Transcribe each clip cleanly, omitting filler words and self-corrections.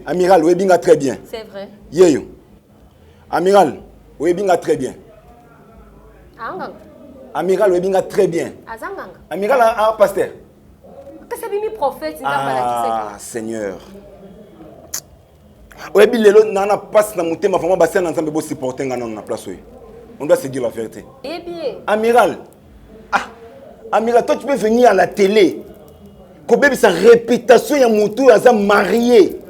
Amiral, oui, binga très bien. C'est vrai. Yeyo. Amiral, oui, binga très bien. Amiral, oui, binga très bien. Amiral, un pasteur. Qu'est-ce que c'est prophète? Ah, Seigneur. Oui, bilelo, nana passe na mutema, fama bassin ensemble pour supporter na place. On doit se dire la vérité. Eh bien. Amiral. Ah, Amiral, toi tu peux venir à la télé. Kobe sa réputation ya mutu aza marié.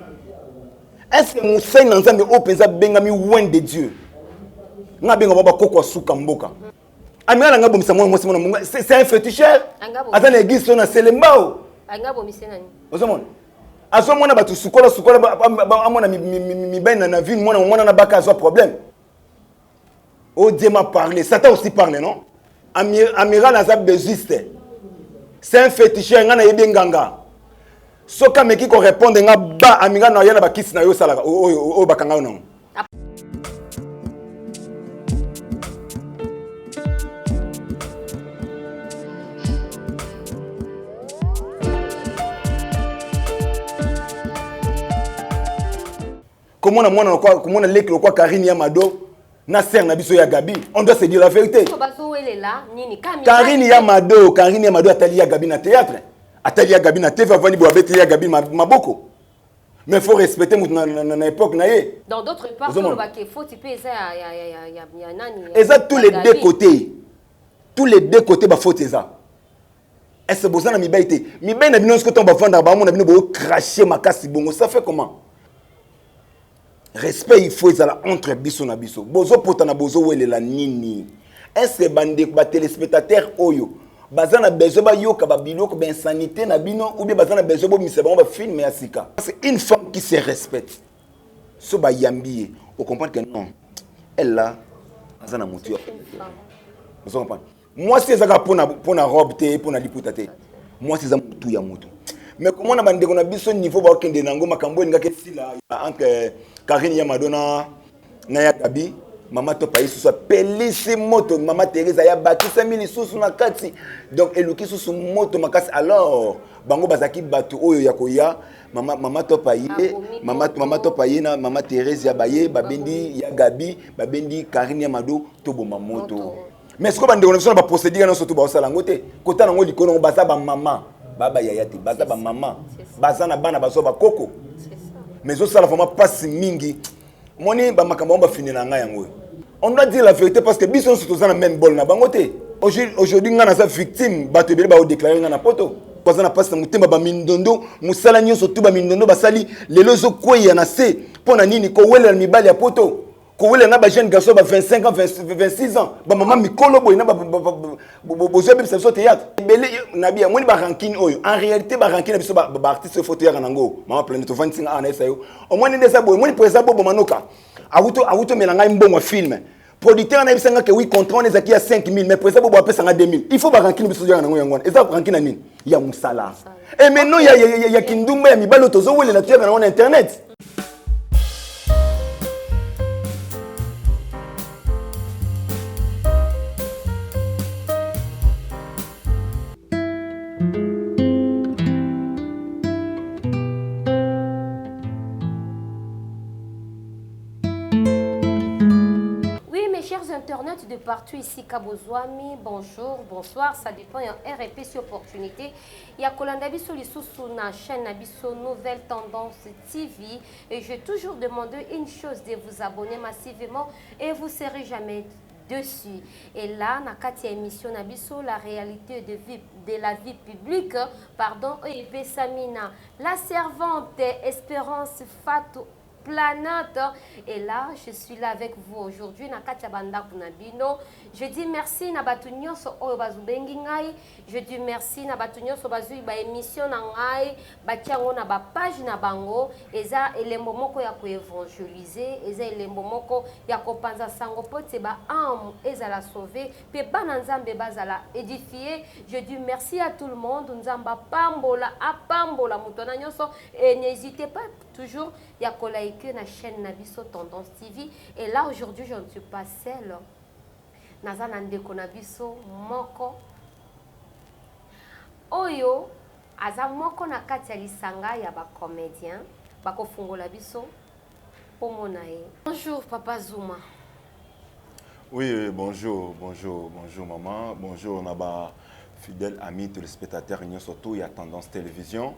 Est-ce que Moussa Nanzambe openza bengami loin de Dieu? Nga benga baba koko suka mboka. Amiral nga bomisa mwana mwasi mwana c'est un féticheur. Ata na église na selembao. Anga bomisa nani? Ozomona. Azo mwana batu sukola amona mi ben na ville mwana na baka azo problème. O Dieu m'a parlé, Satan aussi parle non? Amiral aza beziste. C'est un féticheur nga na yebenganga. Soka meki ko répondre nga ba amiral na yana bakisi na yo sala o bakanga non. Comment on a l'école quoi Karine Yamado na sœur na biso ya Gabi, on doit se dire la vérité. Karine Yamado atali ya Gabi na théâtre, atali ya Gabi na TV avant bo abeti ya Gabi maboko. Mais faut respecter na époque na yé. Dans d'autres parts que faut typer ça ya nani. Et ça tous les deux côtés. Tous les deux côtés ba faute ça. Est-ce que na mibaité? Mibaité na bino ce que ton ba vendre ba mon na bino bo cracher makasi bongo, ça fait comment? Respect il faut ezala entre biso na biso. Bozo potana bozo welela nini. Est-ce que bande ba téléspectateurs oyo bazana besoin ba yoka ba biloko ba insanité na bino ou bien bazana besoin bo miseba ba film ya sika. C'est une femme qui se respecte. So ba yambié, on comprend que non. Elle là bazana mutu. Vous comprenez? Moi c'est ça pour na robe te pour na liputa te. Moi c'est ça mutu ya mutu. Mais comment on a bandé qu'on a biso niveau ba okende nango makambo nga ke sila entre Karine Yamado na ya Gabi mama to payi sous pelisi moto mama Teresa ya bakisa mili sous na kati donc eluki sous moto makasi alors bango bazaki batu oyo ya koya mama to payi mama to payi na mama Teresa ya baye babendi ya Gabi babendi Karine Yamado to boma moto mais ce ko bandé on a ba procédure na surtout ba osala ngote kota nango likono baza ba mama baba yayati baza ba mama baza na bana bazo ba koko mais aussi la femme passe mingi moni ba makambo ba finir nga yango on doit dire la vérité parce que biso surtout dans la même bol na bangote aujourd'hui nga na sa victime ba te ba déclarer nga na poto parce na passe mutemba ba mindondo musala nyonso tu ba mindondo basali lelo zo koya na se pona nini ko wela mibali ya poto ko wela na ba jeune garçon ba 25 ans 26 ans ba maman mikolo boy na ba bozo be so théâtre belé na bien moni ba ranking oyo en réalité ba ranking na biso ba artiste photo ya nango mama planète 25 ans na sayo au moins ndesa boy moni président bobo manoka awuto melanga mbongo film producteur na bisanga ke oui contrat on ezaki ya 5000 mais président bobo apesa nga 2000 il faut ba ranking biso ya nango yango eza ranking na nini ya musala et maintenant ya kindumba ya mibalo tozo wele na tuya na internet. Internet de partout ici, Kabozwami, bonjour, bonsoir, ça dépend, il y a un RP sur opportunité. Il y a Kolandabiso sur la chaîne Nabiso Nouvelle Tendance TV et je vais toujours demander une chose, de vous abonner massivement et vous ne serez jamais dessus. Et là, dans la émission Nabiso, la réalité de la vie publique, pardon, EIP Samina, la servante Espérance Fatou Planète. Et là, je suis là avec vous aujourd'hui. Je dis merci na batunyo so oyo bazubengi ngai. Je dis merci na batunyo so bazui ba émission na ngai, ba tiango na ba page na bango, eza elembo moko ya ko évangéliser, eza elembo moko ya ko panza sango pote ba âme eza la sauver, pe bana nzambe bazala édifier. Je dis merci à tout le monde. Nzamba pambola apambola mutona nyoso et n'hésitez pas toujours ya ko like na chaîne Nabiso Tendance TV. Et là aujourd'hui je ne suis pas seule. Nazana ndeko Nabiso moko oyo aza moko na kati ya lisanga ya ba comédien bako fungola biso po monae. Bonjour Papa Zuma. Oui, bonjour maman, bonjour Naba, fidèles amis téléspectateurs, surtout il y a Tendance Télévision.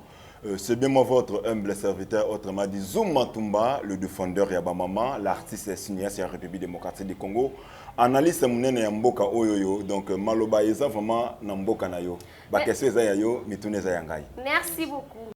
C'est bien moi votre humble serviteur, autrement dit Zuma Tumba, le défendeur Yaba Maman, l'artiste est signé sur la République démocratique du Congo. Analyse Mounene Yamboka Oyoyo, donc Maloba Eza vraiment Namboka Nayo. Bakese Zayayo, Mitune Zayangai. Merci beaucoup.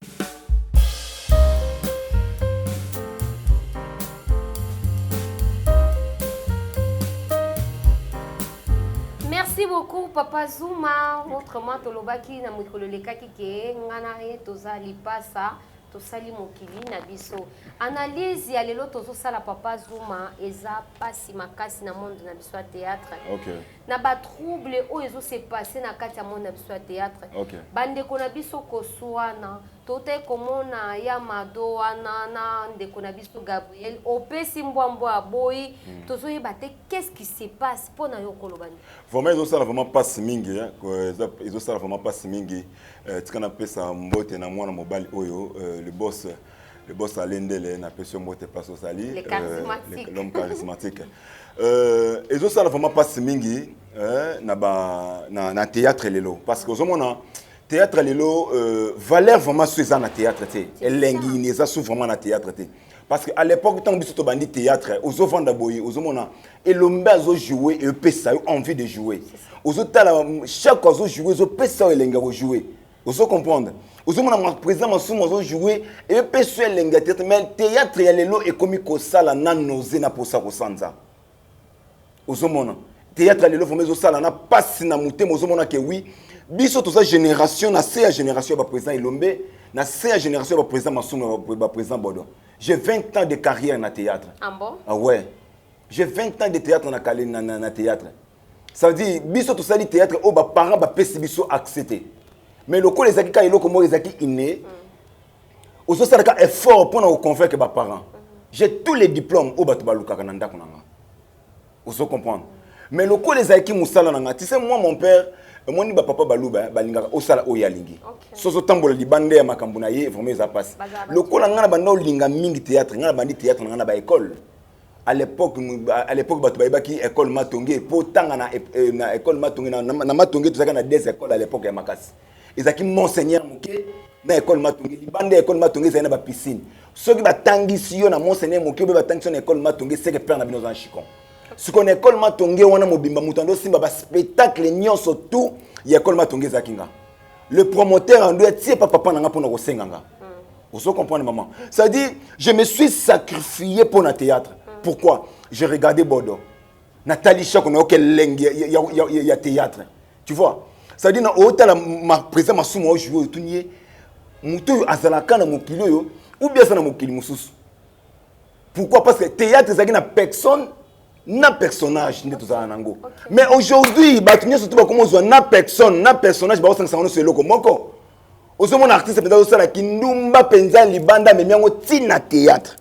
Merci beaucoup Papa Zuma. Autrement tolobaki na mukolo lekaki ke ngana ye toza lipasa tosali mokili na biso. Analyse ya lelo tozo sala Papa Zuma eza pasi makasi na monde na biso ya théâtre. OK. Na ba trouble o ezo se passer na kati ya monde na biso ya théâtre. OK. Bande ko na biso kosuana tote komona ya mado wana na ndeko na biso Gabriel opesi mbwambwa aboyi tozo yeba te qu'est-ce qui se passe pona yo kolobani. Vraiment ils ont ça vraiment pas mingi ils ont ça vraiment pas mingi tikana pesa mbote na mwana mobali oyo le boss Alendele na pesa mbote paso sali l'homme charismatique ils ont ça vraiment pas mingi na théâtre lelo parce que ozomona théâtre lelo valeur vraiment sur na théâtre té elengi neza sou vraiment na théâtre té parce que à l'époque tant biso to bandi théâtre ozo vanda boyi ozo mona elombe azo jouer et pesa envie de jouer ozo tala chaque ozo jouer ozo pesa elenga ko jouer ozo comprendre ozo mona président masumo ozo jouer et pesa elenga théâtre mais théâtre ya lelo e komi ko sala na noze na posa ko sanza ozo mona théâtre lelo vraiment ozo sala na passe na mutema ozo mona ke oui biso to sa génération na c'est génération ba président Ilombe na c'est génération ba président Masumo ba président Bodo. J'ai 20 ans de carrière na théâtre. Ah bon? Ah ouais. J'ai 20 ans de théâtre na théâtre. Ça veut dire biso to sali théâtre o ba parents ba pesi biso accepter. Mais le ko les akika eloko mo les akiki inné. Oso sala ka effort pour na convaincre ba parents. J'ai tous les diplômes o ba to ba lukaka na ndako nanga. Oso comprendre. Mais le ko les akiki musala nanga. Tu sais moi mon père moi ni ba papa baluba balingaka osala oyalingi soso tambola libande ya makambo na ye vraiment ça passe lokola ngana banda olinga mingi théâtre ngana bandi théâtre ngana ba école à l'époque batu bayebaki école Matonge po tanga na école Matonge na Matonge tozaka na des écoles à l'époque ya makasi ezaki monseigneur moké na école Matonge libande école Matonge za na ba piscine soki batangisi yo na monseigneur moké be batangisi na école Matonge c'est que père na bino za chikon. Ce qu'on école Matonge wana mobimba mutando simba ba spectacle nyonso tout ya école Matonge zakinga. Le promoteur en doit tirer papa nanga pour na kosenganga. Vous comprenez maman. Ça dit je me suis sacrifié pour le théâtre. Pourquoi? J'ai regardé Bordeaux. Nathalie Chak on a auquel lengue ya théâtre. Tu vois? Ça dit na hôtel ma président masumo jouer tunye mutu azalaka na mokilo yo ou bien ça na mokili mususu. Pourquoi? Parce que théâtre zaki na personne na personnage nde tozala nango. Mais aujourd'hui batunye surtout ba comment zo na personnage ba osangisa ngono seloko moko. Ozo mon artiste peut osala kindumba penza libanda mais miango tina théâtre.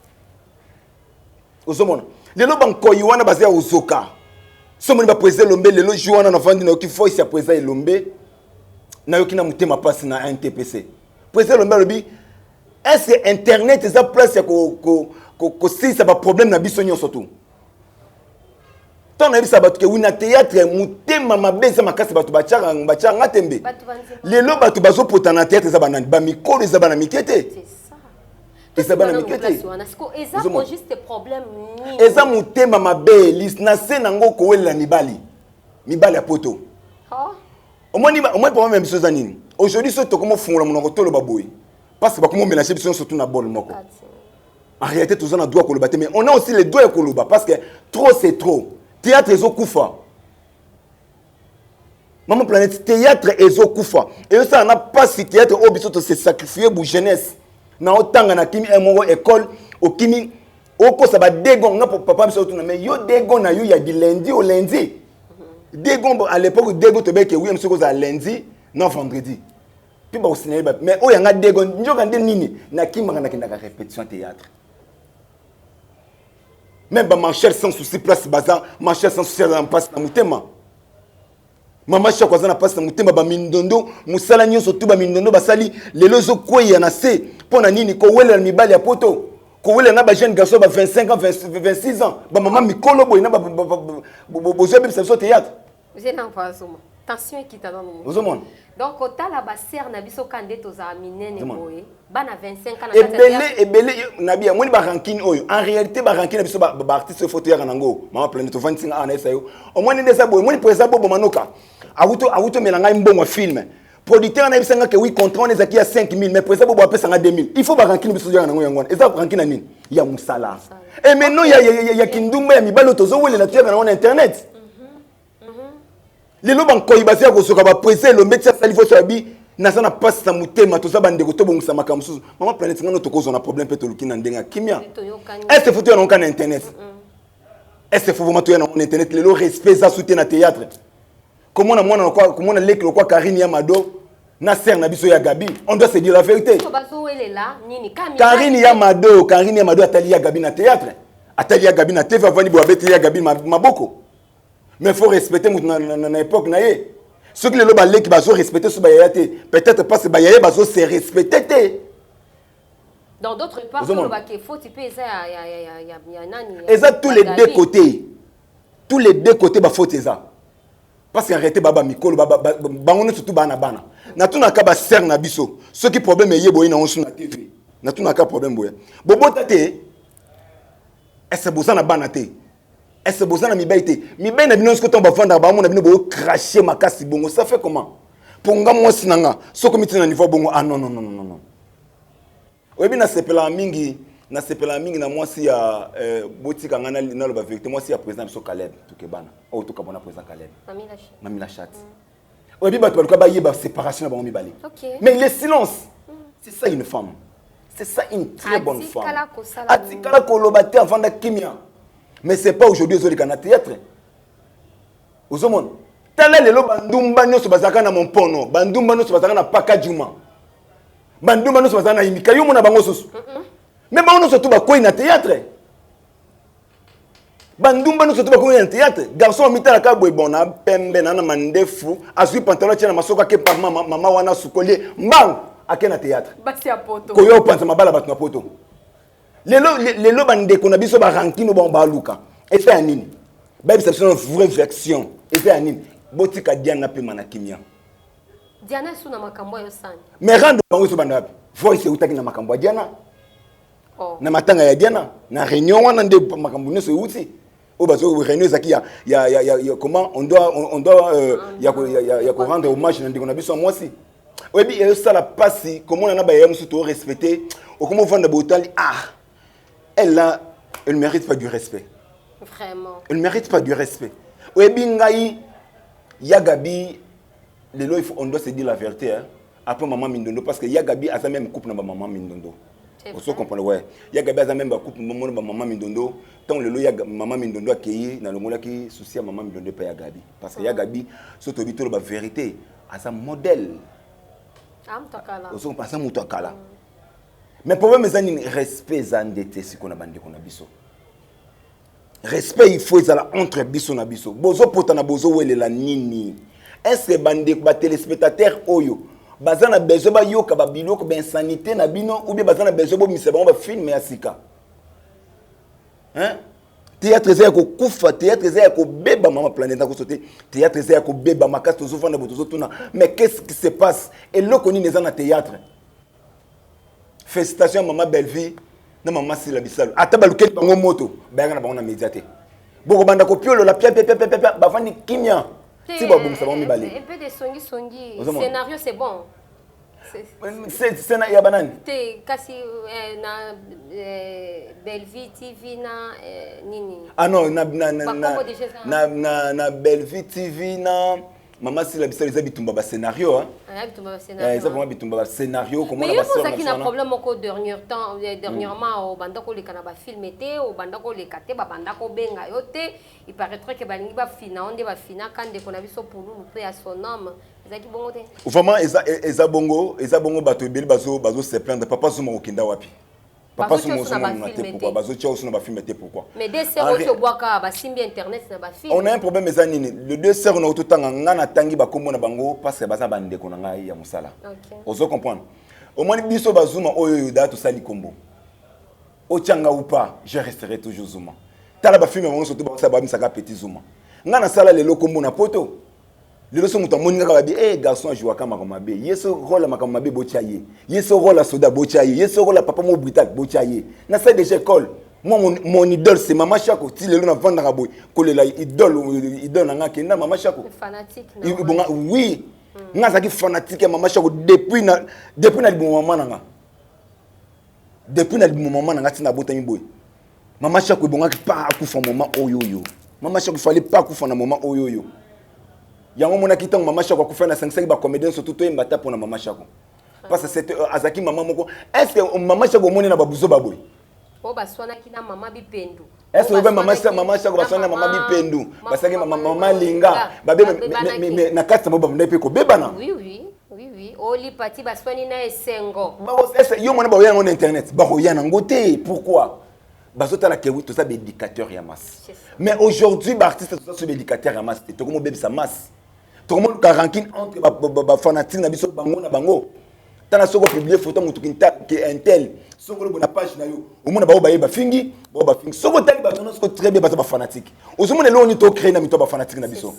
Ozo mon lelo bankoyi wana basé ozoka. Somo ni ba président Lombe lelo jouana na vandi na ki voice ya président Lombe na yoki na mutema passe na NTPC. Président Lombe lobi est-ce que internet est place ya ko si ça ba problème na biso nyonso tout. Tant na bisa batu ke wina théâtre mutema mabeza makasi batu bachanga ngatembe lelo batu bazo potana théâtre za banani ba mikolo za bana mikete c'est ça bana mikete eza ko juste problème ni eza mutema mabe lis na se nango ko wela mibali ya poto omoni pas même chose nini aujourd'hui so to comme fungula monoko tolo baboy parce que ba comme mélanger biso surtout na bol moko en réalité tous on a droit koloba mais on a aussi les droits koloba parce que trop c'est trop. Théâtre ezo kufa. Maman planète théâtre ezo kufa. Et ça n'a pas si théâtre obiso to se sacrifier pour jeunesse. Na otanga na kimi emongo école au kimi oko ça va dégon na papa biso to na mais yo dégon na yo ya di lundi au lundi. Dégon à l'époque dégon to beke oui monsieur ko za lundi non vendredi. Puis ba au cinéma mais o yanga dégon njoka nde nini na kimaka na kinaka répétition théâtre. Même ma chère sans souci place bazar, ma chère sans souci en passe na mutema. Maman chaque fois na passe na mutemba ba mindondo musala nyonso tu ba mindondo basali lelo zo koya na se pona nini ko wela mibali ya poto ko wela na ba jeune garçon ba 25 ans 26 ans ba maman mikolo boy na ba bozo be so théâtre vous êtes en phase tension qui t'a dans le vous monde donc au la ba sœur na biso kande to za minene boy ba na 25 ans na ebele na bia moni ba ranking oyo en réalité ba ranking na biso ba artiste photo ya nango mama planète 25 ans na esayo au moins ndesa boy moni président bobo manoka auto melanga mbongo film producteur na bisanga ke oui contrat on ezaki ya 5000 mais président bobo apesa nga 2000 il faut ba ranking biso ya nango yango eza ranking na nini ya musala et maintenant ya kindumba ya mibalo tozo wele na tuya na internet lelo bankoyi basia ko soka ba presse lo métier sali fo sabi na sana passe sa mutema to za bandeko to bongisa makamsu mama planète ngano to kozo na problème pe to lukina ndenga kimia est-ce photo na on internet est-ce faut vraiment to na internet lelo respect ça soutien na théâtre comment na mwana kwa comment na lek lo kwa Karine Yamado na ser na biso ya Gabi on doit se dire la vérité Karine Yamado atali ya Gabi na théâtre atali ya Gabi na TV avani bo abeti ya Gabi maboko mais faut respecter na époque na ye ceux qui le ba lek bazo respecter so ba yate peut-être pas se ba yaye bazo se respecter dans d'autres parts le ba ke faut tu peux ça ya nani eza tous les deux côtés ba faute eza parce qu'arrêter baba mikolo baba bangono surtout bana na tuna ka ba ser na biso ceux qui problème yé boyi na onsu na TV na tuna ka problème boya bobo tate est-ce boza na bana te est-ce boza na mibaité mibay na bino skoto ba vendre ba mo na bino bo cracher makasi bongo ça fait comment pour nga mo sinanga soko mitina niveau bongo ah non oyebi na sepela mingi na mwasi ya botika ngana na lo ba vérité mwasi ya président biso Caleb tukebana o to kabona président Caleb Mamila Chat oyebi bato baluka ba yeba séparation na bango mibali mais le silence c'est ça une femme c'est ça une très bonne femme atikala koloba te avant da kimia mais c'est pas aujourd'hui ozolika na théâtre ozomona tala lelo bandumba nyoso bazaka na monpono bandumba nyoso bazaka na paka juma bandumba nyoso bazaka na imika yo mona bango soso mais bango nyoso tu bakoyi na théâtre bandumba nyoso tu bakoyi na théâtre garçon mitala ka boy bona pembe na mandefu azui pantalon tia na masoka ke par mama wana sukolier mbang ake na théâtre basi apoto koyo panza mabala batu na poto lelo bandeko na biso ba rankino ba luka et fait anine ba bisa une vraie version et fait anine botika Diana pe manakimia Diana suna makambo yo sana mais rando bango so banda voice utaki na makambo Diana na matanga ya Diana na réunion wana nde makambo neso uti o bazo réunion zaki ya comment on doit ya ko rendre hommage na ndiko na biso mwasi oyebi et ça la passe comment on a ba yam surtout respecter ou comment vendre botali elle mérite pas du respect. Vraiment. Elle mérite pas du respect. Oyebi ngai Yagabi lelo on doit se dire la vérité hein. Après maman Mindondo parce que Yagabi a sa même couple na maman Mindondo. Vous comprenez ouais. Yagabi a sa même couple maman Mindondo tant lelo maman Mindondo accueilli na le mola qui souci à maman Mindondo pa Yagabi parce que Yagabi surtout bito la vérité a sa modèle. Amtakala. Vous comprenez ça mutakala. Mais problème c'est un respect zandete si qu'on a bandé qu'on a biso. Respect il faut ça entre biso na biso. Bozo potana bozo wele la nini. Est-ce bandé ba téléspectateur oyo bazana bezo ba yoka ba biloko ba insanité na bino ou bien bazana bezo bo miseba ba film ya sika. Hein? Théâtre c'est ko kufa théâtre c'est ko beba mama planète ko sauter théâtre c'est ko beba makasi tozo fanda bozo tuna mais qu'est-ce qui se passe et lokoni neza na théâtre. Félicitations maman Belleville na maman Sila Bisalo atabaluke bango moto bayanga na bango na médiaté boko banda ko piolo la pia ba vandi kimia si ba bumsa bango mibale un peu de songi scénario c'est bon c'est na ya banani te kasi na Belleville TV na nini ah non na Belleville TV na Maman Sila Bisalo ils bitumba ba scénario hein bitumba ba scénario ils ont bitumba ba scénario comment on va faire mais il y a un problème au dernièrement au bandako le kana ba film été au bandako le kate ba bandako benga yote il paraîtrait que balingi ba fina on ba fina quand de kona biso pour nous payer à son nom ezaki bongo te vraiment eza bongo bato ebeli bazo se plaindre papa zuma okinda wapi papa so mo so na te pourquoi bazo tia so na ba film te pourquoi mais des sœurs au boaka ba simbi internet na ba film on a un problème mais ça nini les deux sœurs on a tout temps ngana tangi ba kombo na bango parce que baza bande ko na ngai ya musala ozo comprendre au moins biso bazuma oyo da to sali kombo o tianga ou pas je resterai toujours zuma tala ba film mo so to ba sa ba misaka petit zuma ngana sala le kombo na poto le leçon muta moninga ka bi garçon jouer kama mabe yeso rôle makama mabe bochaye yeso rôle soda bochaye yeso rôle papa mo britak bochaye na salle de école moi mon idole c'est Mama Chako ti le na vendre ka boy ko le la idole na ngaki na Mama Chako fanatique oui nga zaki fanatique Mama Chako depuis na bon maman nga depuis na bon maman nga tina botami boy Mama Chako bonga pas akufa maman oyoyo Mama Chako fallait pas akufa na maman oyoyo yango mona kitang Mama Chako ku faire na 5 ba comédien surtout to mbata pour na Mama Chako parce que c'était azaki maman moko est-ce que Mama Chako moni na babuzo baboy o baswana kina mama bipendu est-ce que Mama Chako baswana mama bipendu basaki mama linga babe mais na kati mo ba mnepe ko bebana oui oli pati baswani na esengo ba est-ce yo mona ba ya na internet ba ko ya na ngote pourquoi bazota la kewi to ça éducateur ya masse mais aujourd'hui ba artiste to ça éducateur ya masse to comme bébé sa masse tout le monde ranking entre ba fanatique na biso bango na bango tana soko publier photo mutu kinta ki intel soko le bona page na yo au monde ba fingi soko tali ba tono soko très bien ba fanatique au monde le on to créer na mito ba fanatique na biso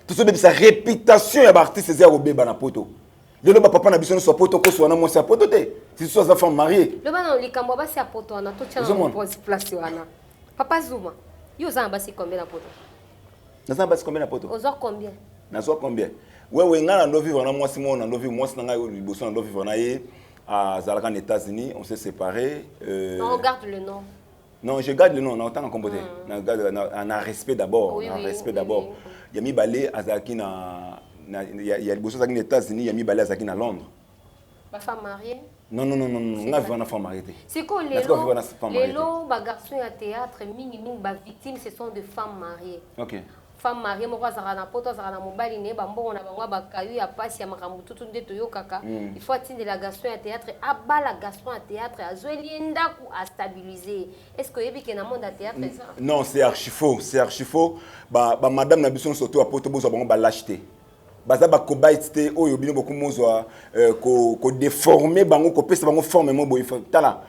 tout ça bébé sa réputation ya ba artiste zéro beba na poto le ba papa na biso no so poto ko so na mo sa poto te si so za femme mariée le bana likambo ba sa poto na to tchana pose place wana papa Zuma yo za ba si combien na poto na za ba si combien na poto ozo combien nazo combien wewe ngana ndo vivre na moi si moi ndo vivre moi na ngai liboso ndo vivre na ye à Zalaka aux États-Unis on s'est séparés non regarde le nom non je garde le nom en tant qu'en compoté on a respect d'abord on a respect d'abord yami balé azaki na ya liboso azaki aux États-Unis yami balé azaki na Londres ma femme mariée non nga vivre na femme mariée c'est quoi les lots ba garçons à théâtre mingi ba victimes ce sont des femmes mariées OK femme mariée moko azaka na poto azaka na mobali ne bambongo na bango bakayu ya pasi ya makambo tutu nde toyokaka il faut atindela garçon ya théâtre abala garçon ya théâtre azweli ndaku a stabiliser est-ce que yebi ke na monde ya théâtre ça non c'est archi faux ba madame na biso surtout a poto bozo bango ba l'acheter baza ba kobaite te oyo bino beaucoup mozwa ko déformer bango ko pesa bango forme mo boy tala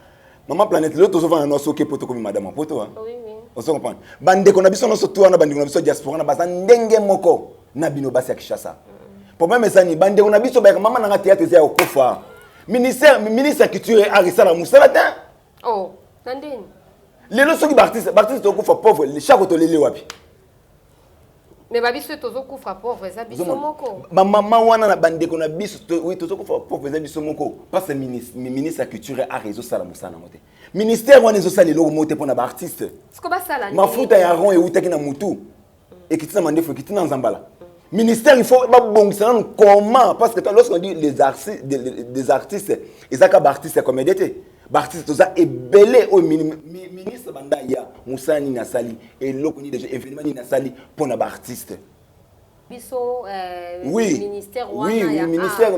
maman planète l'autre zo va na so ke poto comme madame poto hein oui on se comprend bande ko na biso no so to na bande ko na biso diaspora na baza ndenge moko na bino basi ya Kinshasa problème ezani bande ko na biso ba mama na théâtre ya okofa ministre culture arisa la musala ta oh nandeni lelo soki ba artiste to okofa pauvre le chaque to lele wapi mais babiso tozo kufa pauvre za biso moko mama wana na bande ko na biso oui tozo kufa pauvre za biso moko parce que ministre culture a réseau sala musana moté ministère wana zo sala lelo moté pour na ba artiste siko ba sala mafuta ya ron e utaki na mutu et kitina mandefo kitina nzambala ministère il faut ba bongisa comment parce que lorsqu'on dit des artistes ezaka ba artiste comme d'été ba artiste toza ebelé au ministre banda ya musani na sali et lokoni déjà événement na sali pour na ba artiste biso oui ministère wana oui ministère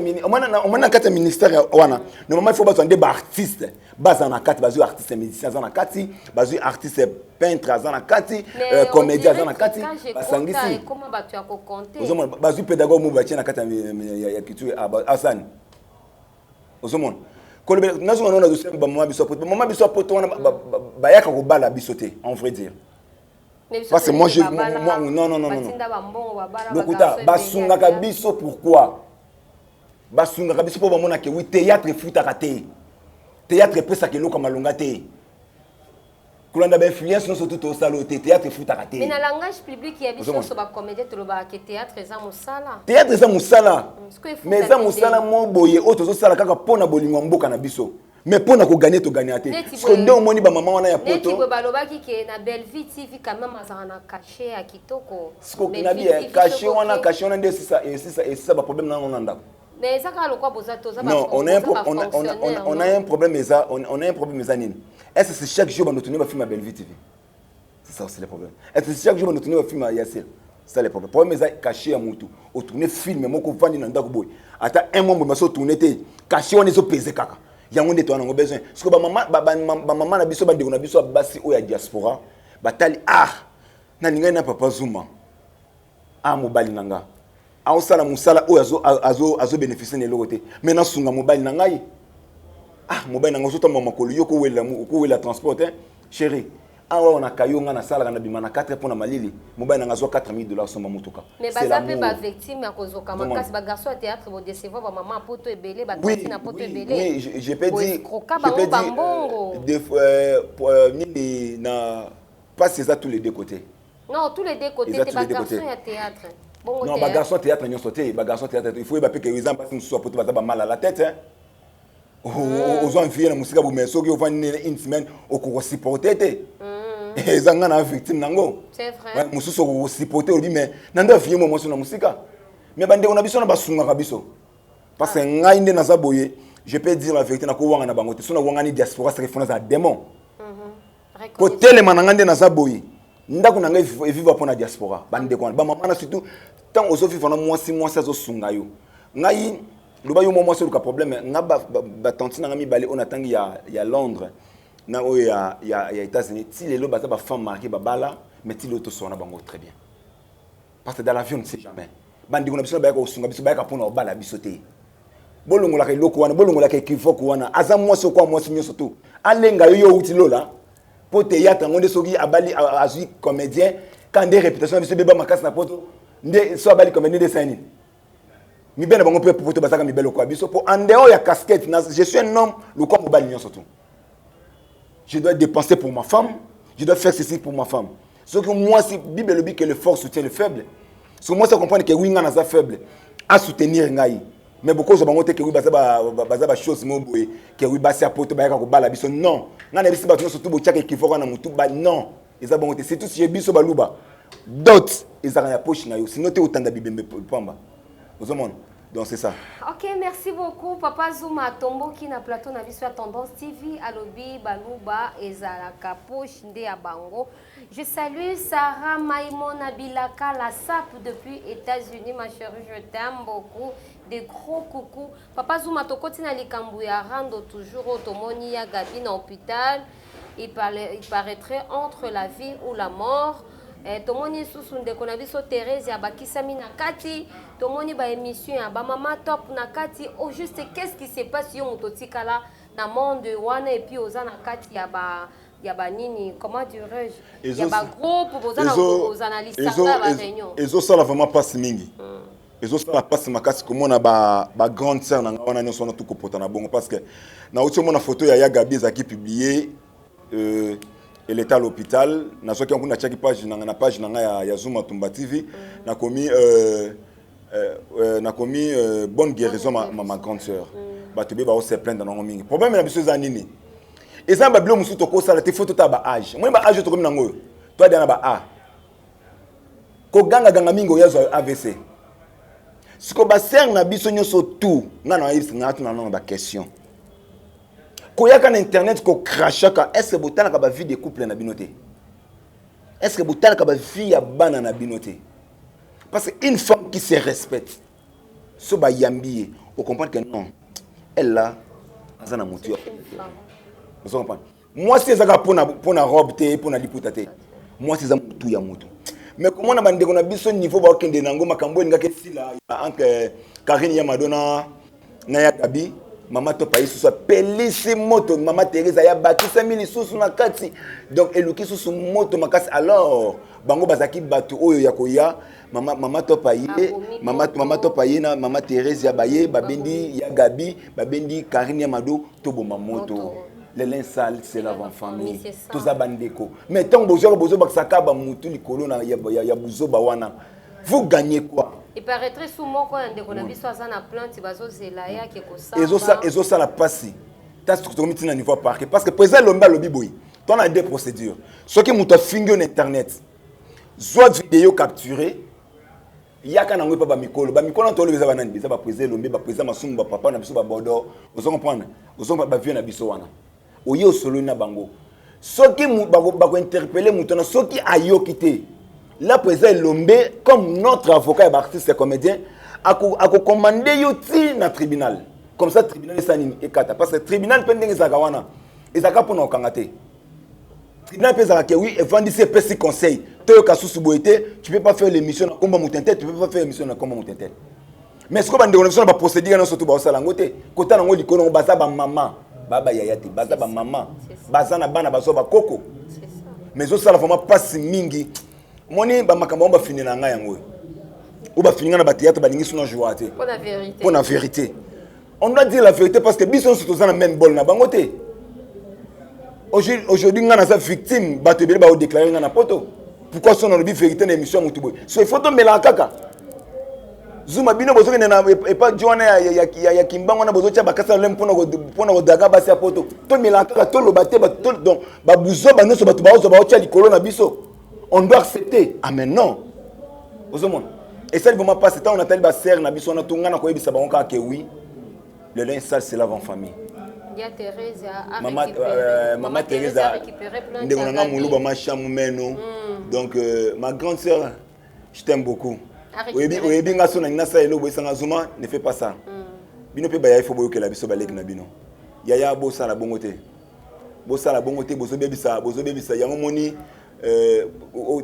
on a quatre ministères wana normalement il faut battre des artistes basa na kati bazu artiste musicien za na kati bazu artiste peintre za na kati comédien za na kati basangisi comment batu ya ko compter ozomona bazu pédagogue mo batia na kati ya culture Hassan ozomona kolbe nazo na dossier ba mama biso poto wana bayaka ko bala biso te en vrai dire parce que moi non lokuta basungaka biso pourquoi basungaka biso po bamona ke oui théâtre futaka te théâtre pesa ke loka malonga te kulanda ba influence no surtout au salo théâtre futaka te mais na langage public ya biso so ba comédien to ba ke théâtre za musala mais za musala mo boye o tozo sala kaka pona bolingo mboka na biso mais pona ko gagner to gagner te parce que ndo moni ba maman wana ya poto neti balobaki ke na Belleville TV quand même azana na cachet ya kitoko sko na bien cachet wana nde c'est ça ba problème na nganda mais ça ka lokwa bozato za ba non on a un problème ça on a un problème ça nini est-ce que c'est chaque jour on tourner ba film à Belleville TV c'est ça c'est le problème est-ce que chaque jour on tourner ba film à Yassir c'est le problème problème ça cachet ya mutu o tourner film moko vandi na ndako boy ata un moment ba so tourner te cachet on ezo peser kaka yango nde to ana ngo besoin parce que ba maman na biso ba ndeko na biso basi o ya diaspora batali na ninga na papa Zuma mobali nanga aosala musala o azo bénéficier ne lokote maintenant sunga mobali nanga yi mobali nanga so tamba makolo yo ko wela transport chérie on a kayonga na sala na bima na 4 pour na malili mobali nanga zo $4,000 somba mutuka mais bazape ba victime ya kozoka makasi ba garçon de théâtre bo décevoir ba maman poto ebele ba tante na poto ebele oui je peux dire des na pas c'est ça tous les deux côtés non tous les deux côtés c'est ba garçon ya théâtre bon non ba garçon théâtre nyo sauté ba garçon théâtre il faut ba pe que exemple parce que soit poto ba mal à la tête aux envier na musika bo mais soki over une semaine au ko supporter ezanga na victime nango c'est vrai mususu ko supporter obi mais nanda vie mo na musika mais bande on a biso na basunga kabiso parce que ngai nde na zaboye je peux dire la vérité na ko wanga na bango te sona wanga ni diaspora c'est référence à démon ko telema na ngande na zaboye ndako na ngai vivre pour na diaspora bande ko ba mama na surtout tant aux offi fana moi ça zo sunga yo ngai luba yo moi c'est le problème nga ba tante na ngami balé on attend ya Londres na o ya États-Unis si les lots ba femme mariée ba bala mais ti l'auto sona bango très bien parce que dans l'avion on ne sait jamais bandi kuna biso ba ko sunga biso ba ka pona bala bisoté bolongo la ka loko wana bolongo la ka equivoque wana aza moi so kwa moi sinyo surtout alenga yo uti lola po théâtre ngonde soki abali azui comédien quand des répétitions biso beba makasi na poto nde so abali comédien de scène mi bena bango pe poto basaka mi belo kwa biso po andeo ya casquette je suis un homme le quoi mobali nyo surtout je dois dépenser pour ma femme, je dois faire ceci pour ma femme. Sauf que moi, si Bible le dit que le fort soutient le faible, parce que moi, ça comprend que oui, on a faible à soutenir Ngaï. Mais beaucoup de gens que oui, bazaba chose moboé, que oui, basi a poto ba ko bala biso non. On a biso surtout bo tchaka qui faut na mutu ba non. Ils ont c'est tout si biso baluba. D'autres, ils ont la poche na yo, sinon tu autant de Bible pamba. Vous avez donc c'est ça. Ok, merci beaucoup. Papa Zuma Tombo qui na plateau na biso Tendance TV alobi baluba ezala kapoche nde ya bango. Je salue Sarah Maïmona Bilaka la SAP depuis États-Unis ma chérie, je t'aime beaucoup. Des gros coucou. Papa Zuma tokoti na likambu ya rando toujours otomoni ya Gabi na hôpital. Il paraîtrait entre la vie ou la mort. Tomoni susunde kona biso Thérèse ya bakisami na kati tomoni ba émission ya ba mama top na kati au juste qu'est-ce qui se passe yo mototikala na monde wana et puis oza na kati ya ba nini comment dirais-je ya ba groupe oza na liste ya ba réunion ezo sala vraiment passe mingi ezo sala passe makasi komona ba grande sœur na wana nyonso na tukopota na bongo parce que na uti mona photo ya Gabi ezaki publié elle était à l'hôpital na soki on a check page na page na ya Zuma Tumba TV na commis bonne guérison ma grande sœur ba tebe ba se plaindre na mingi problème na biso za nini eza ba blo musu to ko sala te photo ta ba âge moi ba âge to komi nango to dia na ba ko ganga mingi oyazo AVC siko ba sœur na biso nyoso tout ngana yisi ngatu na ba question koyaka na internet ko crachaka est-ce que botala ka ba vie de couple na binoté est-ce que botala ka ba vie ya bana na binoté parce que une femme qui se respecte so ba yambié on comprend que non elle là azana mutu vous comprenez moi si ezaka pona robe te pona liputa te moi si za mutu ya mutu mais comment na bande ko na biso niveau ba okende nango makambo ngaka sila entre Karine ya Madonna na ya Gabi Maman Topaï sous pelisi moto Maman Thérèse ya bakisa mili sous na kati donc eluki sous moto makasi alors bango bazaki batu oyo ya koya Maman Topaï Maman Topaï na Maman Thérèse ya baye babendi ya Gabi babendi Karine ya Mado tobo mamoto les linge sales c'est l'avant famille tous za bandeko mais tant bozo bakisaka ba mutu likolo na ya buzo ba wana vous gagnez quoi? Il paraîtrait sous mon coin de qu'on a vu ça na plante bazo zelaya qui ko ça ezo ça la passi ta structure miti na niveau parquet parce que président Lomba lobi boy ton a deux procédures ce qui muta finger en internet soit vidéo capturée yaka na ngwe pa ba mikolo to le bezaba nani bezaba président Lomba ba président Masumu ba papa na biso ba bodo ozo comprendre ozo ba vieux na biso wana oye osolo na bango ce qui ba ko interpeller mutona ce qui ayo kité là président Lombe comme notre avocat et artiste et comédien a commandé yoti na tribunal Comme ça, le tribunal est sanini et kata. Parce que le tribunal peut être zagawana. Et zaka pour nous kangate. Le tribunal peut dire que oui, et vendit ses petits conseils. Tu peux pas faire l'émission dans combat moutentel, tu peux pas faire l'émission dans combat moutentel. Mais ce qu'on va dire, on va procéder dans surtout au salangote. Côté on dit qu'on basa ba maman, baba yayati, basa ba maman, basa na bana baso ba koko. C'est ça. Mais au sala vraiment pas si mingi. Moni ba makambo ba finir na nga yango. Ou ba finir na ba théâtre ba lingi sino joate. Pour la vérité. Pour la vérité. On doit dire la vérité parce que bison sont dans la même bol na bangote. Aujourd'hui nga na sa victime ba te bele ba déclarer nga na poto. Pourquoi son on dit vérité dans l'émission mutubo. So il faut to melakaka. Zuma bino bozo na e pas joana ya kimbango na bozo tia bakasa lem pona ko daga basi poto. To melakaka to lobate ba to donc ba buzo ba noso ba to ba ozo ba tia likolo na biso. On doit accepter. Ah mais non. Ozomon. Et ça, il ne va pas se temps, on a tel basser, on a besoin de tout le monde, on a dit oui, le linge sale, c'est lave en famille. Il y a Thérèse à Maman Thérèse a récupéré plein de donc, ma grande sœur, je t'aime beaucoup. Oui, ne fais pas ça. Bino pe baya ifo boyo ke la biso balek na bino. Yaya bosa la bongote. Bosa la bongote bozo bebisa yango moni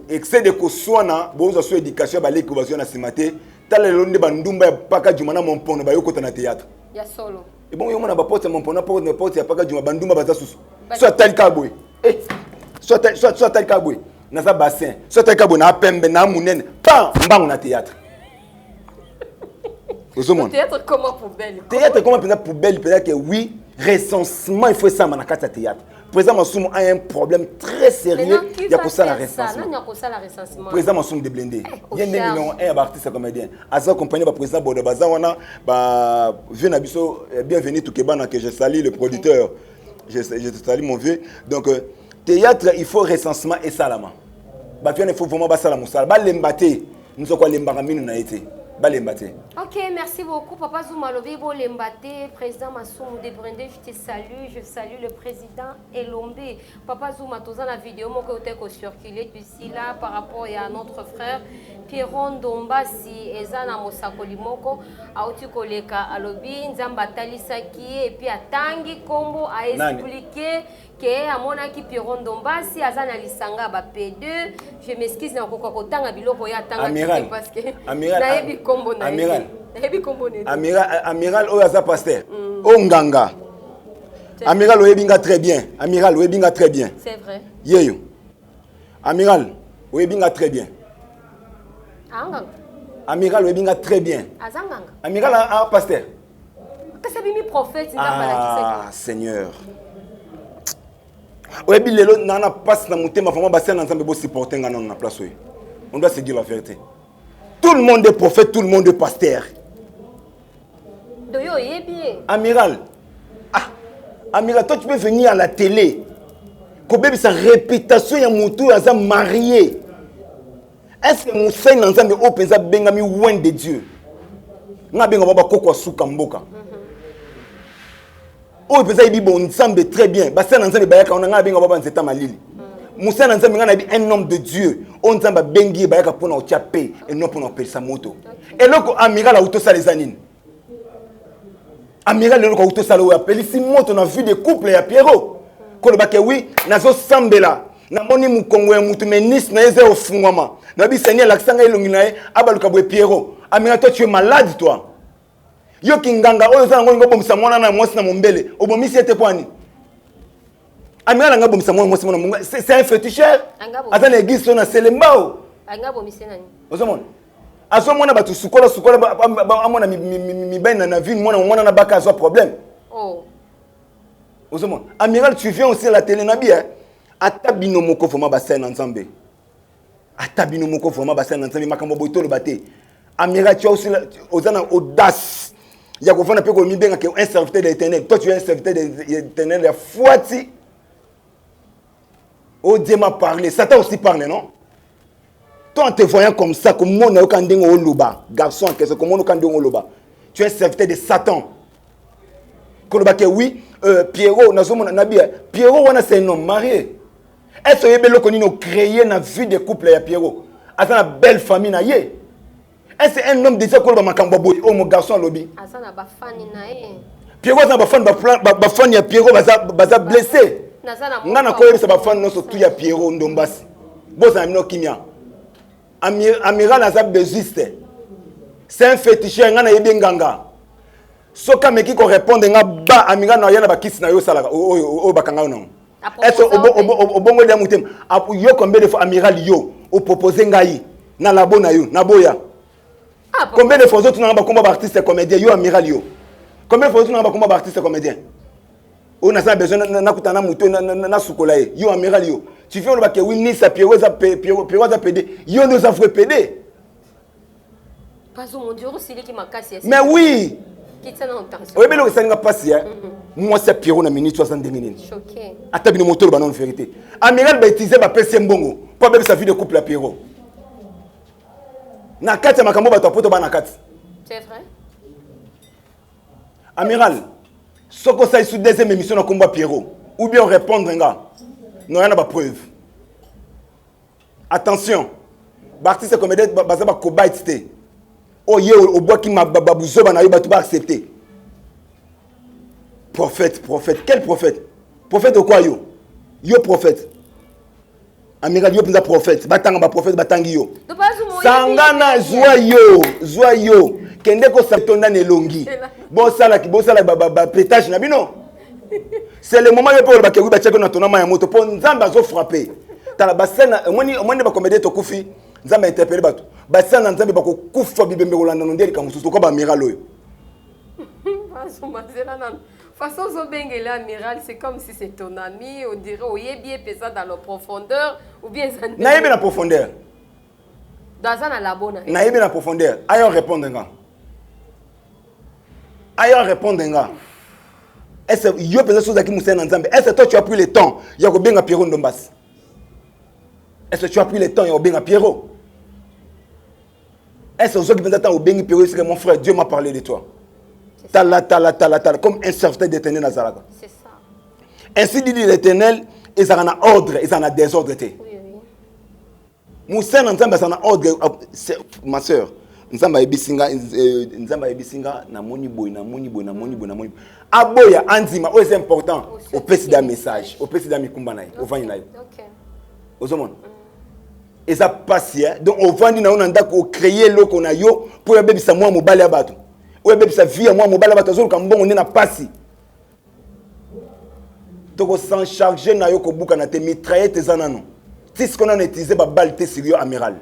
excès de koswana bozo so éducation balek ko bazo na simate tala londe bandumba paka jumana mon pono bayo kota na théâtre. Ya solo. Et bon yo mona ba porte mon pono porte ya paka juma bandumba baza susu. Soit talika boy. Soit talika boy. Na sa bassin. Soit talika boy na pembe na munene. Pa mbangu na théâtre. Théâtre comment poubelle. Théâtre comment poubelle, peut-être que oui, recensement, il faut ça dans le théâtre. Président Massoum a un problème très sérieux. Il y a pour ça la recensement. Président Massoum de blindé. Il y a un numéro 1 artiste comédien. Asa accompagné par président Bodo Bazawana, bienvenue tout Kebana que je salue le producteur. Je salue mon vieux. Donc théâtre, il faut recensement et salama. Il faut vraiment ça la moussala. Ba lembate, nous sommes quoi lembaramine na été. Ok, merci beaucoup. Papa Zouma Lobebo Lembate, président Massoum de Brindé, je te salue. Je salue le président Elombe. Papa Zouma, tu as la vidéo qui a circulé ici là par rapport à notre frère Pierron Dombasi et Zana Mosakoli Moko, Aouti Koleka Alobi, Nzamba Talisaki, et puis à Tangi Kombo a expliqué que à mon aki Pierron Dombasi, Azana Lisanga ba P2. Je m'excuse na kokotanga biloko ya tanga parce que Amiral Oyaza Pasteur. Onganga. Amiral Oyebinga très bien. Amiral Oyebinga très bien. C'est vrai. Yeyo. Amiral Oyebinga très bien. Anganga. Amiral Oyebinga très bien. Azanganga. Amiral a Pasteur. Qu'est-ce que c'est prophète Ah Seigneur. Oyebi lelo nana passe na mutema vraiment bassin ensemble bo supporter ngana na place. On doit se dire la vérité. Tout le monde est prophète, tout le monde est pasteur. Amiral, Amiral, toi tu peux venir à la télé. Kobebi sa réputation ya mutu aza marié. Est-ce que Moussa Nanzambe openza bengami loin de Dieu? Nga benga baba koko suka mboka. O penza ibi bon Nzambe très bien. Basa Nanzambe bayaka ona nga benga baba nzeta malili. Moussa Nanzambe nga nabi un homme de Dieu. On Nzamba bengi bayaka pona otiape et non pona opelisa moto. Et loko amiral auto sa les anines. Amiral loko auto sa lo apelisi moto na vie de couple ya Pierrot. Kolobake oui, nazo sambela. Na moni mukongo ya mutu menis na eze ofungwama. Na bi seigneur l'accent elongi na ye abaluka bwe Pierrot. Amiral toi tu es malade toi. Yo kinganga oyo za ngo bomisa mwana na mwasi na mombele. Obomisi ete kwani? Amiral nga bomisa mwana mwasi mwana c'est un féticheur. Azana église na selembao. Anga bomisi nani? Ozomona. Azomona batu sukola amona mi baina na vie mwana na baka azo problème. Oh. Ozomona. Amiral tu viens aussi à la télé na bien. Atabino moko foma bassin na Nzambe. Atabino moko foma bassin na Nzambe makambo boitolo baté. Amiral tu as aussi ozana audace. Il y a qu'on fait un peu comme un serviteur de l'Éternel. Toi, tu es un serviteur de l'Éternel. La foi, oh Dieu m'a parlé. Satan aussi parlé, non? Toi, en te voyant comme ça, comme mon garçon en question, comme mon tu es un serviteur de Satan. Oui, Pierrot, Pierrot, c'est un homme marié. Est-ce que vous créé une vie de couple à Pierrot? Est-ce une belle famille? Est-ce un homme déjà qu'on va m'accompagner mon garçon lobby? Pierrot za ba fan ya Pierrot baza blessé. Ngana ko yebisa ba fan no so tu ya Pierrot Ndombasi. Boza mino kimia. Amiral aza beziste. C'est un féticheur ngana yebi nganga. Soka meki ko répondre nga ba amiral na yana ba kisi na yo sala o bakanga non. Est-ce au bongo de mutem yo combien de fois amiral yo o proposer ngai na labo na yo na boya. Combien de fois autres na ba combat artiste comédien yo amiral yo. Combien de fois autres na ba combat artiste comédien. On a besoin na kutana muto na sukola yo amiral yo. Tu viens le que oui ni sa Pierrot za PD yo nous a fait PD. Pas au mon Dieu c'est qui m'a cassé. Mais oui. Oui, mais le Sénégal passe moi c'est Pierrot na minute 62 minutes. Choqué. Ata bino moto ba non vérité. Amiral ba utiliser ba PC mbongo pour même sa vie de couple à Pierrot. Na kati makambo ba to poto ba na kati. C'est vrai. Amiral, soko ça sous deuxième émission na combat Pierrot ou bien répondre nga. Non y a pas preuve. Attention. L'artiste comédien baza ba kobaite. Oh ye au bois qui m'a babouzo ba na yo ba tout ba accepter. Prophète, quel prophète? Prophète de quoi yo? Yo prophète. Amiral yo pinza prophète, batanga ba prophète batangi yo. Sangana zwa yo. Kende ko satonda ne longi. Bon sala ba pétage na bino. C'est le moment pour ba kewi ba tcheko na tonama ya moto pour nzamba zo frapper. Tala basena omoni ba comédien to kufi, nzamba interpeller bato. Basena nzambe ba ko kufa bibembe kolanda ndeli ka mususu ko ba amiral oyo. Façon Zobengele amiral, c'est comme si c'est ton ami, on dirait oyebi pesa dans la profondeur ou bien ça. Nayebi na profondeur. Dans un labona. Nayebi na profondeur. Ayo répondre nga. Est-ce que yo pesa chose qui moussa na nzambe? Est-ce que toi tu as pris le temps ya ko benga Pierrot Ndombasi? Est-ce que tu as pris le temps ya ko benga Pierrot? Est-ce que tu as temps au bengi Pierrot? C'est que mon frère Dieu m'a parlé de toi. Tala, comme un serviteur d'éternel Nazaraka. C'est ça. Ainsi dit l'Éternel, ils ont un ordre, ils ont un désordre. Oui. Moussa Nzamba, ils ont un ordre. Ma soeur, Nzamba ebisinga, na moni boy. Aboya, Anzima, c'est important. Au petit d'un message, au petit d'un mikumbanaï, au vani naï. Ok. Aux hommes. Et ça passe, donc au vani na on a créé l'eau qu'on a yo pour le bébé sa moi mobile à battre. Ouais, bébé, ça vit à moi, mon balai batazo, comme bon, on est na passi. Donc, sans charger, na yoko bouka na te mitrailler tes ananos. Si ce qu'on a utilisé, bah, balle, t'es sérieux, amiral.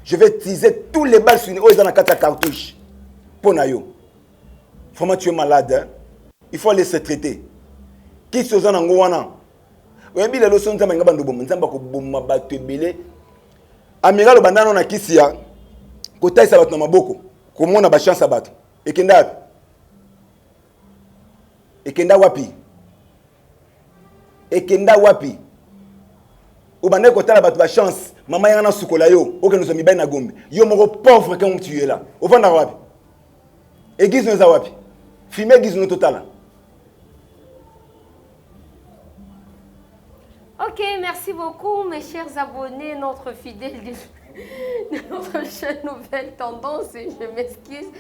Je vais utiliser tous les balles sur une eau, ils en ont 4 cartouches. Pour Nayo. Vraiment, tu es malade, hein? Il faut aller se traiter. Qui se zone en goana? Ouais, bien, les leçons, nous avons un bon, nous avons un bon, battu belé. Amiral, le bandana, on a qui s'y a. Côté, ça va être dans ma boko. Comment on a la chance à battre? Ekenda wapi Obane ko tala batu ba chance mama yana sukola yo oke nous mi na gombe yo moko pauvre quand tu es là ovanda wapi église nous a wapi filmer église nous total. Ok, merci beaucoup mes chers abonnés, notre fidèle de notre chaîne Nouvelle Tendance. Je m'excuse.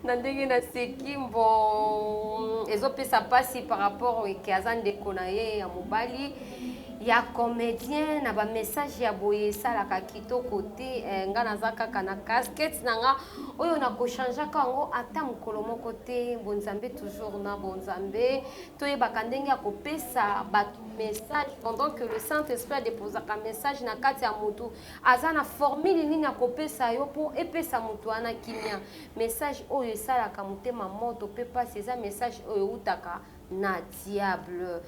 Nandenge na seki bon ezope ça passe par rapport au Kazan de Konaye ya Mobali. Il y a comédien na ba message ya boye sala ka kito côté ngana zaka kana casquette nanga oyo na ko changer kango ata mukolo moko te bonzambe toujours na bonzambe to ye bakandenge ya ko pesa ba message pendant que le Saint-Esprit a déposé un message na kati ya mutu azana formule nini ya ko pesa yo pour epesa mutu ana kimia message oyo sala ka mutema moto pe pas ces message oyo utaka na diable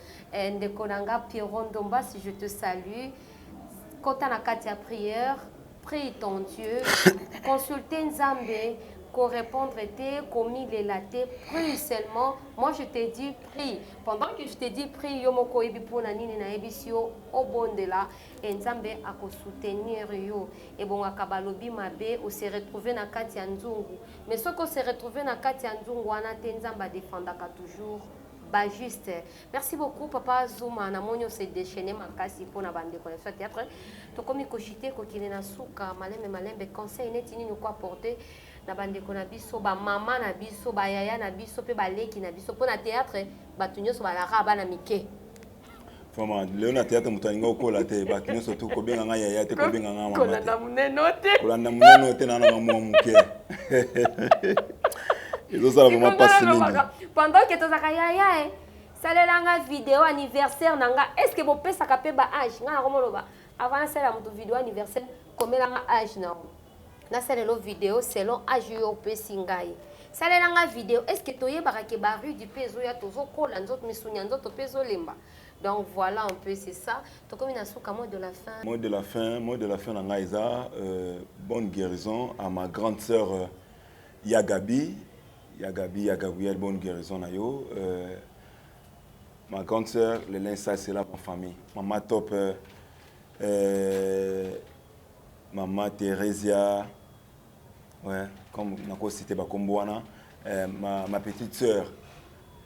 ndekonanga Pierrot Ndombasi, je te salue. Quand tu as la prière, prie ton Dieu, consultez Nzambe, qu'on répondre était, commis les latés, prie seulement. Moi je te dis prie. Pendant que je te dis prie, yo moko ebi pona nini na ebisio au bon de là, et Nzambe a ko soutenir yo. Et bon akabalobi mabe, on s'est retrouvé na kati ya nzungu. Mais ce qu'on s'est retrouvé na kati ya nzungu, wana te Nzamba défendaka toujours. Bah juste, merci beaucoup papa Zuma na monyo s'est déchaîné makasi pour na bande connexion théâtre to komi kochité ko kine na suka malembe conseil netini nous quoi porter na bandeko na biso ba mama na biso ba yaya na biso pe ba leki na biso po na théâtre bato nyonso balaka bana mike. Vraiment, Léona théâtre mutaninga okola te bato nyonso tu kobenga nga yaya te kobenga nga mama te. Kolanda muneno te. Kolanda muneno te na na mwa muke. Ils osala vraiment pas sinini. Pendant que tozaka yaya salelanga vidéo anniversaire nanga, est-ce que bo pesa ka pe ba âge nga na komoloba avant ça la moto vidéo anniversaire komelanga âge na na salelo vidéo selon âge yo pesi ngai salelanga vidéo est-ce que toyebaka ke ba rue du peso ya tozo kola nzoto misunya nzoto peso lemba. Donc voilà un peu c'est ça. Donc comme une souka mot de la fin. Mot de la fin nanga isa bonne guérison à ma grande sœur Yagabi Gabriel, bonne guérison na yo. Ma grande sœur, le linge ça c'est là ma famille. Maman top, maman Thérésia, ouais, comme on a cité Bakomboana, ma petite sœur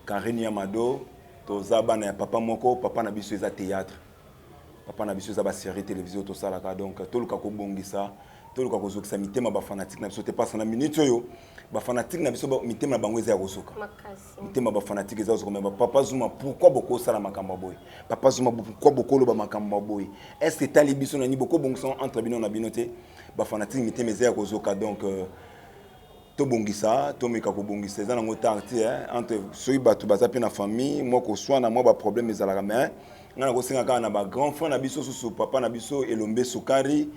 Karine Yamado, Tozaba na papa moko, papa na biso eza théâtre. Papa na biso eza ba série télévision to ça là donc tout le kako bongisa, tout le kako zokisa mitema ba fanatique na biso te passe na minute yo. Ba fanatique na biso mitema bango eza kosoka. Makasi. Mitema ba fanatique eza kosoka mais papa Zuma pourquoi beaucoup sala makamba boy. Papa Zuma pourquoi beaucoup loba makamba boy. Est-ce que tali biso na ni beaucoup bongisa entre bino na binote ba fanatique mitema eza kosoka donc to bongisa to meka ko bongisa eza na ngotarti entre soyi batu baza pe na famille moi ko soit na moi ba problème ezalaka mais ngana ko singa kana ba grand frère na biso susu papa na biso Elombe Sukari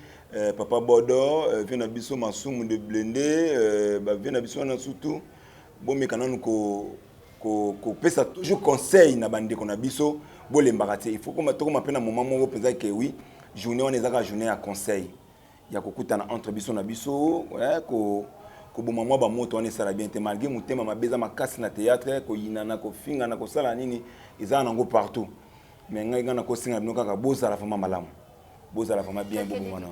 papa Bodo vient na biso Masumu de Blende ba vient na biso na surtout bon meka nanu ko pesa toujours conseil na bande ko na biso bo lembaka te il faut ko matoko mapena moment moko penza ke oui journée on ezaka journée à conseil ya kokutana entre biso na biso ko boma mwa ba moto wana sala bien te malgré mutema mabeza makasi na théâtre ko yinana ko finga na ko sala nini eza nango partout mais ngai ngana ko singa bino kaka boza la fama malamu boza la fama bien bobo wana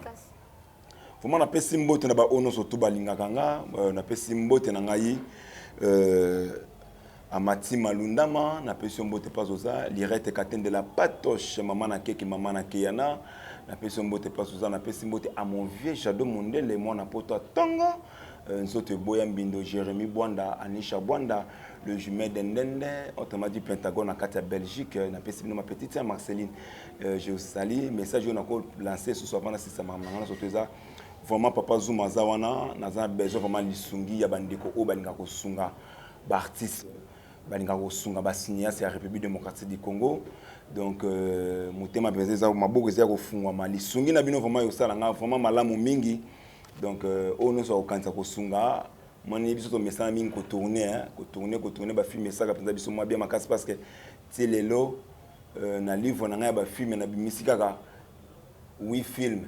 vraiment na pesi mbote na ba ono so to balingaka nga na pesi mbote na ngai Amati Malundama na pesi mbote pas oza Lirette Katen de la Patoche maman na keki maman na Keyana na pesi mbote pas oza na pesi mbote à mon vieux Jado Mondele moi na poto tonga Nzote Boya Mbindo, Jérémy Bwanda, Anisha Bwanda, le jumeau d'Endende, autrement dit Pentagone à Katia Belgique, na ma petite sœur Marceline, je vous salue, message on a lancé ce soir pendant 6 mois, vraiment papa Zuma Zawana, naza besoin vraiment lisungi ya bandeko o balinga ko sunga, ba artiste balinga ko sunga ba signer c'est la République démocratique du Congo. Donc mutema bezeza maboko ezia ko fungwa ma lisungi na bino vraiment yo sala nga vraiment malamu mingi. Donc on nous a okanza ko sunga moni biso to message mingi ko tourner ba film ça ka penza biso moi bien makasi parce que ti lelo na livre na nga ba film na bimisika ka 8 films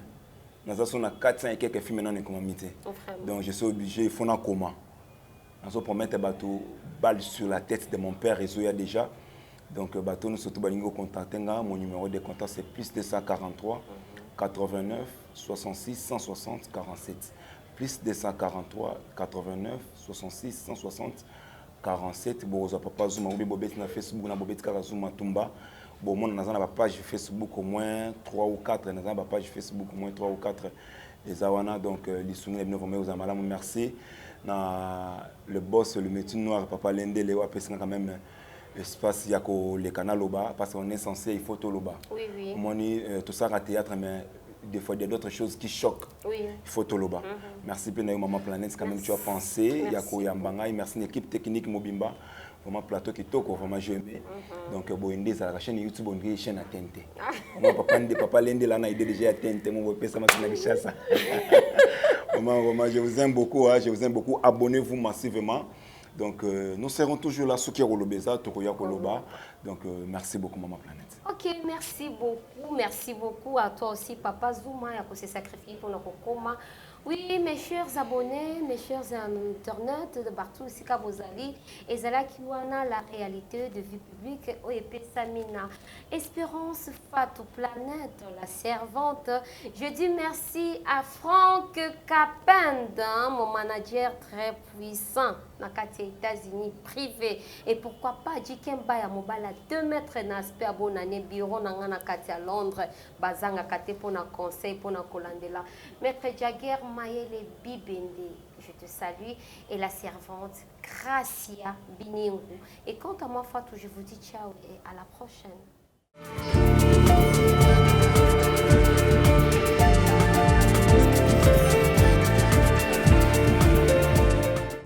na ça na 400 et quelques films na comité. Donc je suis obligé il faut na comment on se promettre bateau balle sur la tête de mon père et Zoya déjà. Donc bateau nous surtout balingo contacter nga mon numéro de contact c'est plus 243 89 66 160 47 plus 243 89 66 160 47 boza papa Zuma ou bobeti na Facebook na bobeti kaka Zuma Tumba bon mon na na page Facebook au moins 3 ou 4 na na page Facebook au moins 3 ou 4 les awana donc les soumis les nouveaux aux amala merci na le boss le métier noir papa Lende Léo apesi quand même espace yako le canal Loba parce qu'on est censé il faut tout Loba oui moni tout ça à théâtre mais des fois il y a d'autres choses qui choquent oui il faut tout Loba merci pour maman planète quand même tu as pensé yako yambanga merci l'équipe technique Mobimba vraiment plateau qui toko vraiment j'ai aimé donc boende ça la chaîne YouTube on dit chaîne à TNT moi papa Lende là na idée déjà à TNT mon pesa ma na ça vraiment je vous aime beaucoup abonnez-vous massivement. Donc nous serons toujours là, Souki Rolobeza, Tokoya Koloba. Donc merci beaucoup Maman Planète. Ok, merci beaucoup à toi aussi Papa Zuma, qui s'est sacrifié pour notre coma. Oui, mes chers abonnés, mes chers internautes de partout ici à Bozali, et là qui wana la réalité de vie publique au Samina. Espérance Fatou Planète, la servante. Je dis merci à Franck Capend, mon manager très puissant dans les États-Unis privé. Et pourquoi pas Jikemba ya Mobala a 2 mètres d'aspect à bon année, bureau na kati à Londres, bazanga kate pour un conseil pour na kolandela. Maître Jagger Mayele Bibende, je te salue, et la servante Gracia Biningu. Et quant à moi, Fatou, je vous dis ciao et à la prochaine.